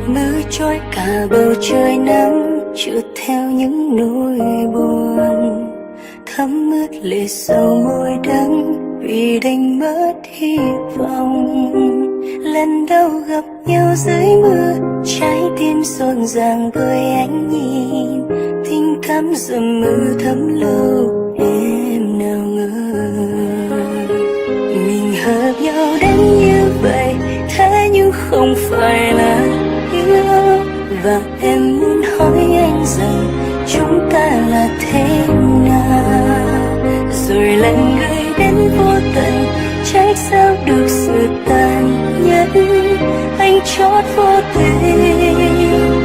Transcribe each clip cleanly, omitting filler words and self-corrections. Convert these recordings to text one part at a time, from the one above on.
Mưa trôi cả bầu trời nắng trượt theo những nỗi buồn, thấm ướt lệ sầu môi đắng vì đánh mất hy vọng. Lần đầu gặp nhau dưới mưa, trái tim rộn ràng bởi ánh nhìn, tình cảm dầm mưa thấm lâu em nào ngờ. Mình hợp nhau đến như vậy, thế nhưng không phải là yêu. Và em muốn hỏi anh rằng chúng ta là thế nào, rồi lần người đến vô tận, trách sao được sự tàn nhẫn. Anh chót vô tình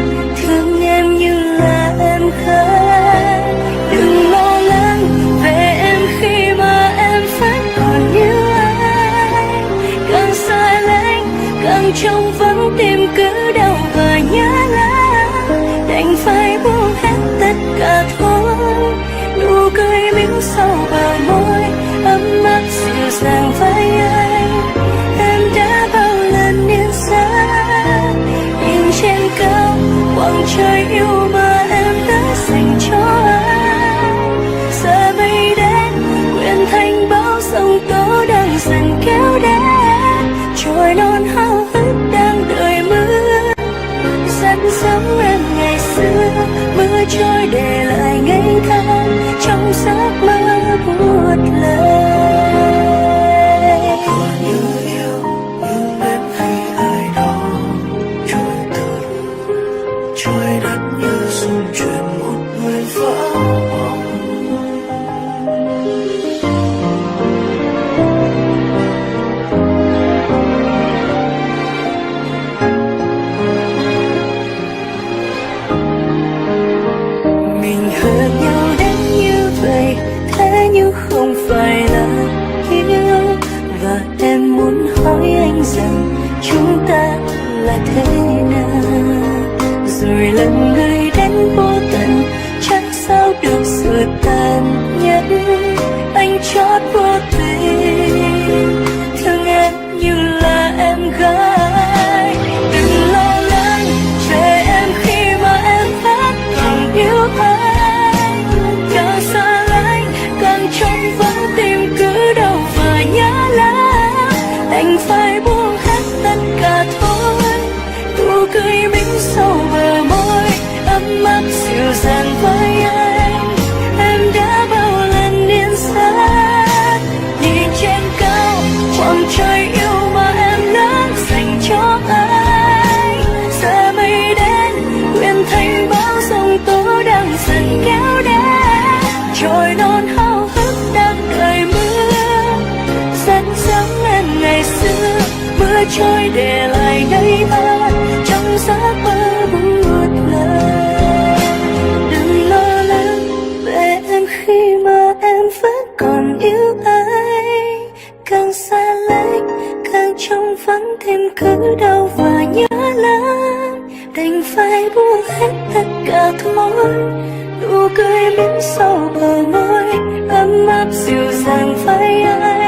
thương em như là em khác. Đừng lo lắng về em khi mà em vẫn còn yêu anh. Càng xa lánh càng trông vắng tim cứ đau và nhớ lắm. Đành phải buông hết tất cả thôi, nụ cười mỉm sau bờ môi ấm áp dịu dàng với anh. Em đã bao lần yên xa nhìn trên cao khoảng trời yêu mà em đã dành cho anh. Giờ mây đến nguyện thành bão giông tố đang dần kéo đến, trôi non hao hức đang đợi mưa. Rất giống em ngày xưa, mưa trôi để lại ngây thơ trong giấc mơ buốt lầy. Còn như yêu nhưng em hay ai đó trôi từ trôi đất như dung chuyển một người vỡ mộng. Mình hợp nhau đến như vậy, thế nhưng không phải là yêu. Và em muốn hỏi anh rằng chúng ta là thế nào, rồi lần người đến vô tận, chắc sao được sự tàn nhẫn. Anh chót vô tình thương em như là em gái. Đừng lo lắng về em khi mà em vẫn còn yêu anh. Càng xa lánh càng trông vắng tim cứ đau và nhớ lắm. Đành phải buông hết tất cả thôi, nụ cười mỉm sau bờ môi ấm áp dịu dàng với anh. Em đã bao lần yên xa nhìn trên cao khoảng trời yêu mà em đã dành cho anh. Giờ mây đến nguyện thành bão giông tố đang dần kéo đến, trôi non hao hức đang đợi mưa. Rất giống em ngày xưa, mưa trôi để lại ngây thơ trong giấc mơ buốt lầy. Đừng lo lắng về em khi mà em vẫn còn yêu anh. Càng xa lánh càng trông vắng thêm cứ đau và nhớ lắm. Đành phải buông hết tất cả thôi, nụ cười mỉm sau bờ môi ấm áp dịu dàng với anh.